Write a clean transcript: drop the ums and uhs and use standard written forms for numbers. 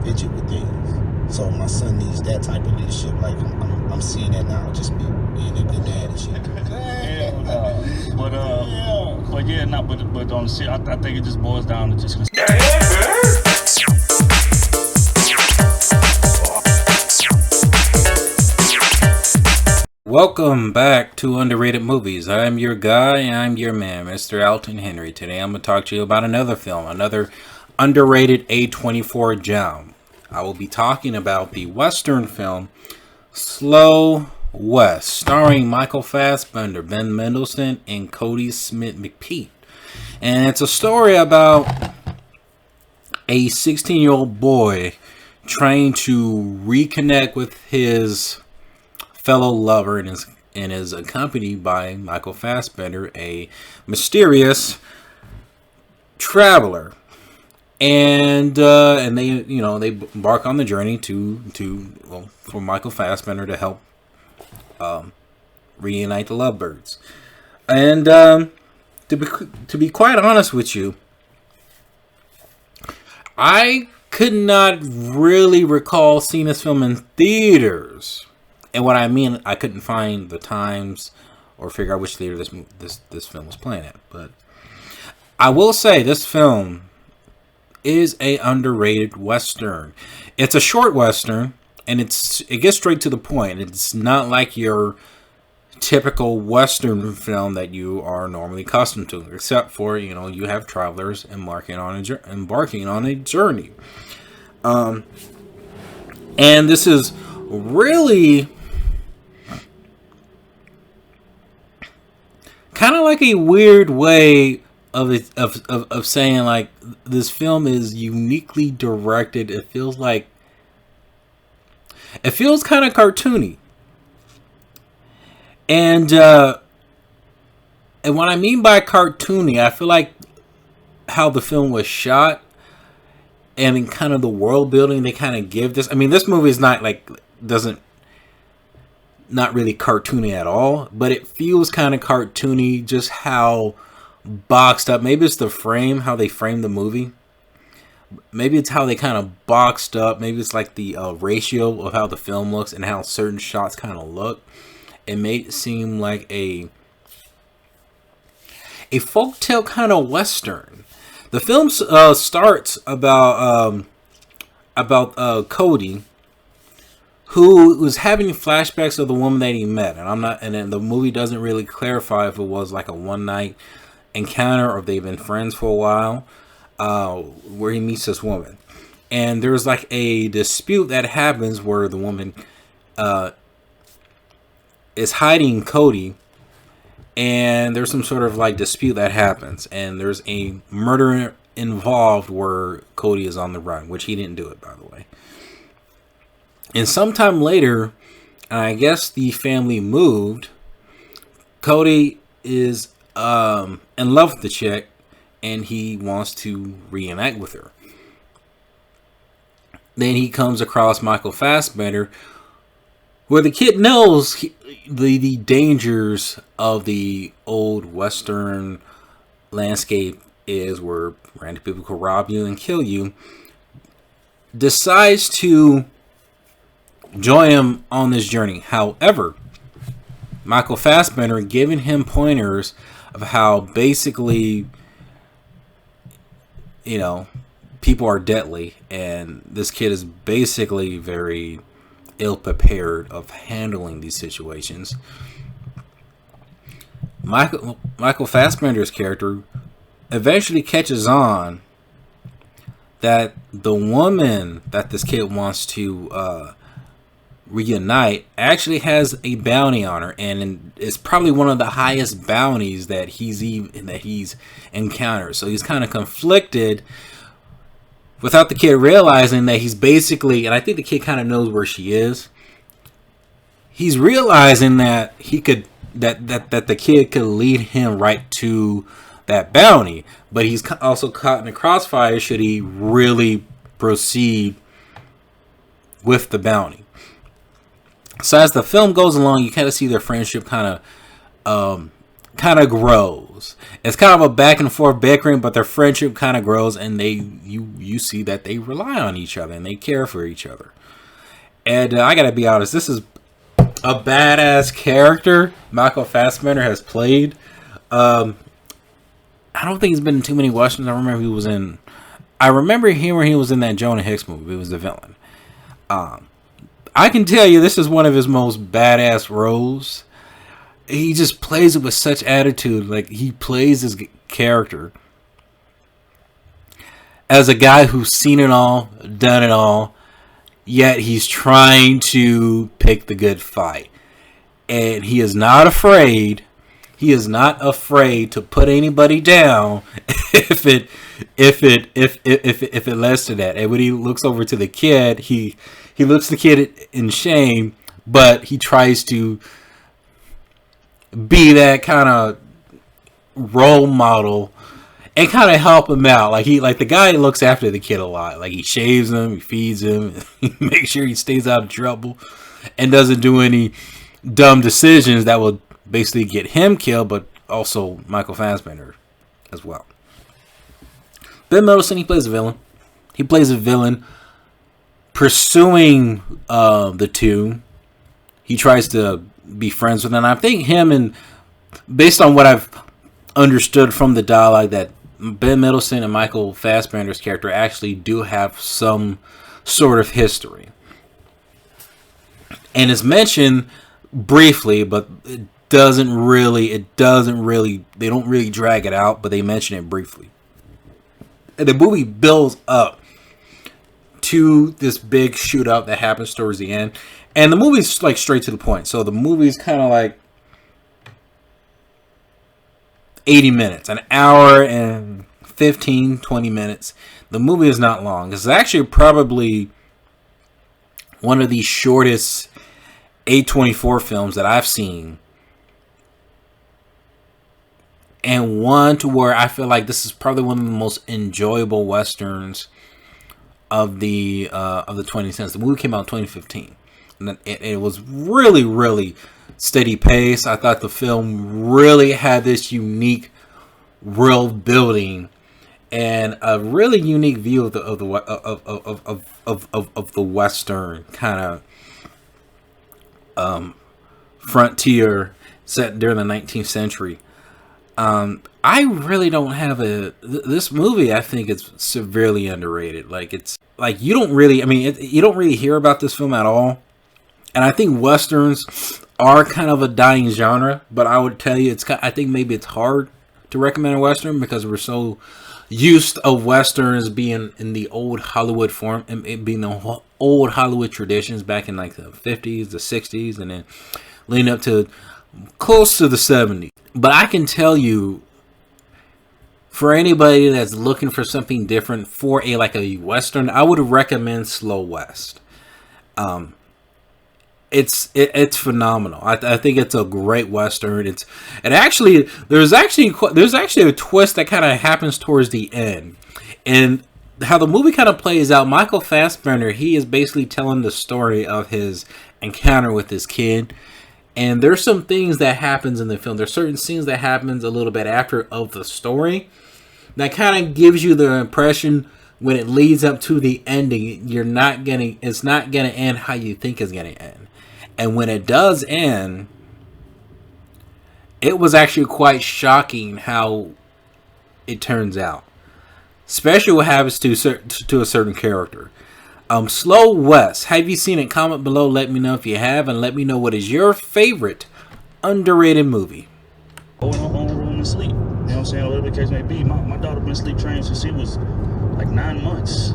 fidget with things. So my son needs that type of leadership. Like I'm seeing that now. Just being a good dad and shit. Hell no. But on the shit, I think it just boils down to just. Welcome back to Underrated Movies. I'm your guy, I'm your man, Mr. Alton Henry. Today I'm going to talk to you about another film, another underrated A24 gem. I will be talking about the Western film Slow West, starring Michael Fassbender, Ben Mendelsohn, and Cody Smith-McPhee. And it's a story about a 16-year-old boy trying to reconnect with his fellow lover and is accompanied by Michael Fassbender, a mysterious traveler, and they embark on the journey for Michael Fassbender to help reunite the lovebirds. And to be quite honest with you, I could not really recall seeing this film in theaters. And what I mean, I couldn't find the times or figure out which theater this film was playing at. But I will say this film is a underrated Western. It's a short Western, and it gets straight to the point. It's not like your typical Western film that you are normally accustomed to, except for you have travelers embarking on a journey. And this is really kind of like a weird way of saying, like, this film is uniquely directed. It feels kind of cartoony, and what I mean by cartoony, I feel like how the film was shot and in kind of the world building they kind of give this. I mean, this movie is not really cartoony at all, but it feels kind of cartoony, just how boxed up. Maybe it's the frame, how they frame the movie. Maybe it's how they kind of boxed up. Maybe it's like the ratio of how the film looks and how certain shots kind of look. It made it seem like a folktale kind of Western. The film starts about Cody, who was having flashbacks of the woman that he met, and then the movie doesn't really clarify if it was like a one night encounter or if they've been friends for a while, where he meets this woman, and there's like a dispute that happens where the woman is hiding Cody, and there's some sort of like dispute that happens, and there's a murder involved where Cody is on the run, which he didn't do it, by the way. And sometime later, I guess the family moved. Cody is in love with the chick, and he wants to reunite with her. Then he comes across Michael Fassbender, where the kid knows the dangers of the old Western landscape is, where random people could rob you and kill you. Decides to join him on this journey. However, Michael Fassbender giving him pointers of how basically, people are deadly, and this kid is basically very ill prepared of handling these situations. Michael Fassbender's character eventually catches on that the woman that this kid wants to reunite actually has a bounty on her, and it's probably one of the highest bounties that he's encountered. So he's kind of conflicted, without the kid realizing that he's basically, and I think the kid kind of knows where she is. He's realizing that that the kid could lead him right to that bounty, but he's also caught in the crossfire should he really proceed with the bounty. So as the film goes along, you kind of see their friendship kind of kind of grows. It's kind of a back and forth bickering, but their friendship kind of grows, and you see that they rely on each other and they care for each other. And I gotta be honest, this is a badass character Michael Fassbender has played. I don't think he's been in too many westerns. I remember hearing he was in that Jonah Hicks movie. He was the villain. I can tell you this is one of his most badass roles. He just plays it with such attitude. Like, he plays his character as a guy who's seen it all, done it all, yet he's trying to pick the good fight. And he is not afraid. He is not afraid to put anybody down if it leads to that. And when he looks over to the kid, he looks the kid in shame, but he tries to be that kind of role model and kind of help him out. Like the guy looks after the kid a lot. Like, he shaves him, he feeds him, he makes sure he stays out of trouble and doesn't do any dumb decisions that will basically get him killed, but also Michael Fassbender as well. Ben Mendelsohn, he plays a villain. He plays a villain pursuing the two. He tries to be friends with them. And I think him, and based on what I've understood from the dialogue, that Ben Mendelsohn and Michael Fassbender's character actually do have some sort of history. And it's mentioned briefly, but they don't really drag it out, but they mention it briefly. And the movie builds up to this big shootout that happens towards the end. And the movie's like straight to the point. So the movie's kind of like 80 minutes, an hour and 15, 20 minutes. The movie is not long. It's actually probably one of the shortest A24 films that I've seen. And one to where I feel like this is probably one of the most enjoyable westerns of the 2010s. The movie came out in 2015. And it was really, really steady pace. I thought the film really had this unique world building and a really unique view of the Western kind of frontier set during the 19th century. I really don't have this movie. I think it's severely underrated. Like, it's like you don't really hear about this film at all. And I think westerns are kind of a dying genre, but I would tell you I think maybe it's hard to recommend a western because we're so used of westerns being in the old Hollywood form and it being the old Hollywood traditions back in like the 50s, the 60s, and then leading up to close to the 70s. But I can tell you, for anybody that's looking for something different for a western, I would recommend Slow West. It's phenomenal. I think it's a great western. There's actually a twist that kind of happens towards the end, and how the movie kind of plays out. Michael Fassbender, he is basically telling the story of his encounter with his kid, and there's some things that happens in the film. There's certain scenes that happens a little bit after of the story that kind of gives you the impression when it leads up to the ending, it's not gonna end how you think it's gonna end. And when it does end, it was actually quite shocking how it turns out. Especially what happens to a certain character. Slow West. Have you seen it? Comment below. Let me know if you have. And let me know what is your favorite underrated movie. Go in her own room and sleep. You know what I'm saying? Whatever the case may be. My daughter been sleep trained since she was like 9 months.